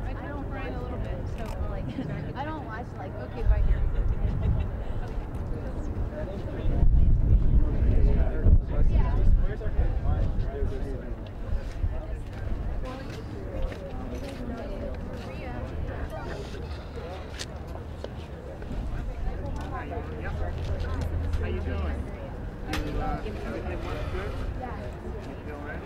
I turn on Friday a little bit, so like I don't watch like okay bye here. How you doing? Everything looks good? Yeah. You feel ready?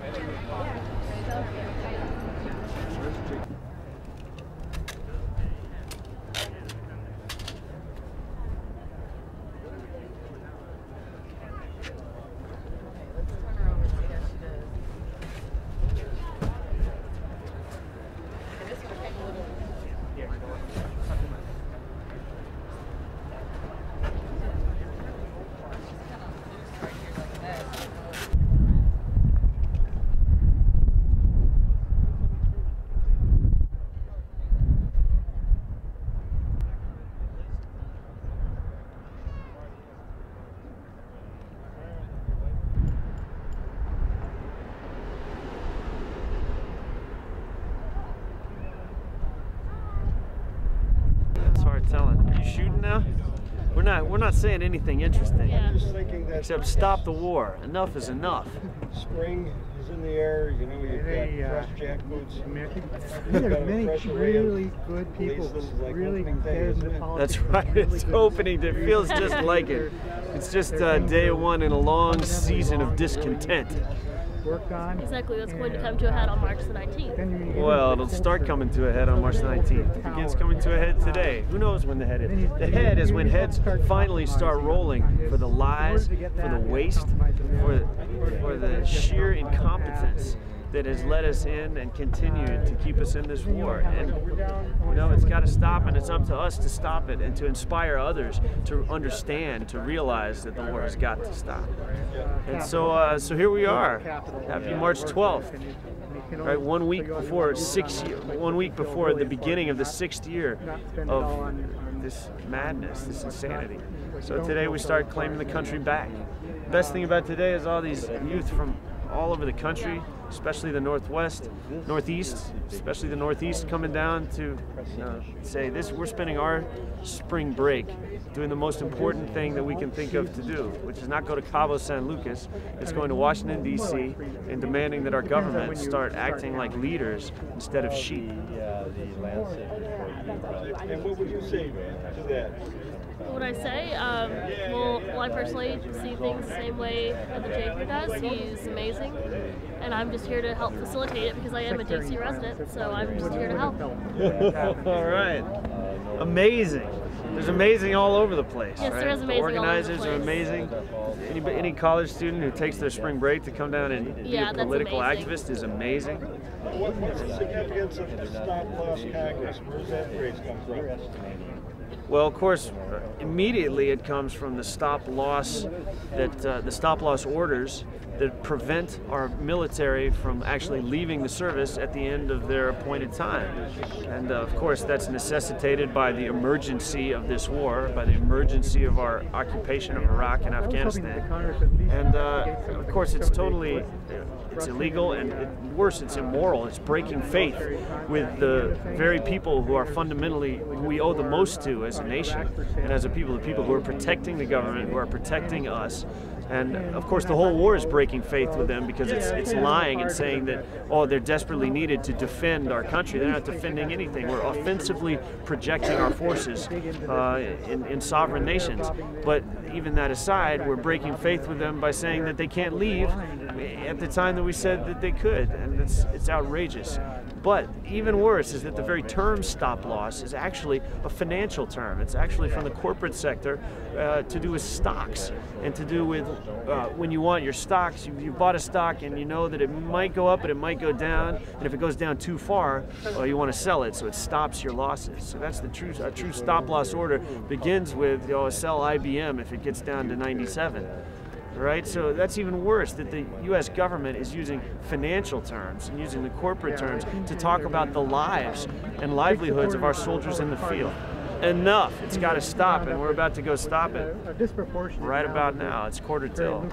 Telling. Are you shooting now? We're not saying anything interesting. I'm just thinking that Except stop the war. Enough is enough. spring is in the air, you know, you've got fresh jackboots. There are many really good people who really get into politics. That's right. It's opening. It feels just like it. It's just day one in a long season of discontent. Worked on. Exactly, that's going to come to a head on March the 19th. Well, it'll start coming to a head on March the 19th. It begins coming to a head today. Who knows when the head is? The head is when heads finally start rolling for the lies, for the waste, for the sheer incompetence that has led us in and continued to keep us in this war. And you know, it's got to stop, and it's up to us to stop it and to inspire others to understand, to realize that the war has got to stop. And so here we are. Happy March 12th. Right, 1 week before 1 week before the beginning of the 6th year of this madness, this insanity. So today we start claiming the country back. The best thing about today is all these youth from all over the country, especially the Northwest, Northeast, especially the Northeast, coming down to say this. We're spending our spring break doing the most important thing that we can think of to do, which is not go to Cabo San Lucas. It's going to Washington, D.C. and demanding that our government start acting like leaders instead of sheep. And what would you say to that? What would I say? Well, I personally see things the same way that the Javier does. He's amazing, and I'm just here to help facilitate it because I am a DC resident, so I'm just here to help. All right. Amazing. There's amazing all over the place. Yes, right? there is amazing. The organizers all over the place. are amazing. Any college student who takes their spring break to come down and be a political activist is amazing. What's the significance of the stop-loss Congress? Where does that phrase come from? Well, of course, immediately it comes from the stop-loss the stop-loss orders that prevent our military from actually leaving the service at the end of their appointed time. And of course, that's necessitated by the emergency of this war, by the emergency of our occupation of Iraq and Afghanistan. And of course, it's totally it's illegal, and worse, it's immoral. It's breaking faith with the very people who are fundamentally, who we owe the most to as a nation and as a people, the people who are protecting the government, who are protecting us. And of course, the whole war is breaking faith with them because it's lying and saying that, oh, they're desperately needed to defend our country. They're not defending anything. We're offensively projecting our forces in sovereign nations. But even that aside, we're breaking faith with them by saying that they can't leave at the time that we said that they could, and it's outrageous. But even worse is that the very term stop loss is actually a financial term. It's actually from the corporate sector to do with stocks and to do with when you want your stocks, you bought a stock and you know that it might go up but it might go down, and if it goes down too far, well, you want to sell it so it stops your losses. So that's the true stop loss order begins with, sell IBM if it gets down to 97. Right? So that's even worse, that the U.S. government is using financial terms and using the corporate terms to talk about the lives and livelihoods of our soldiers in the field. Enough. It's got to stop, and we're about to go stop it right about now. It's quarter till.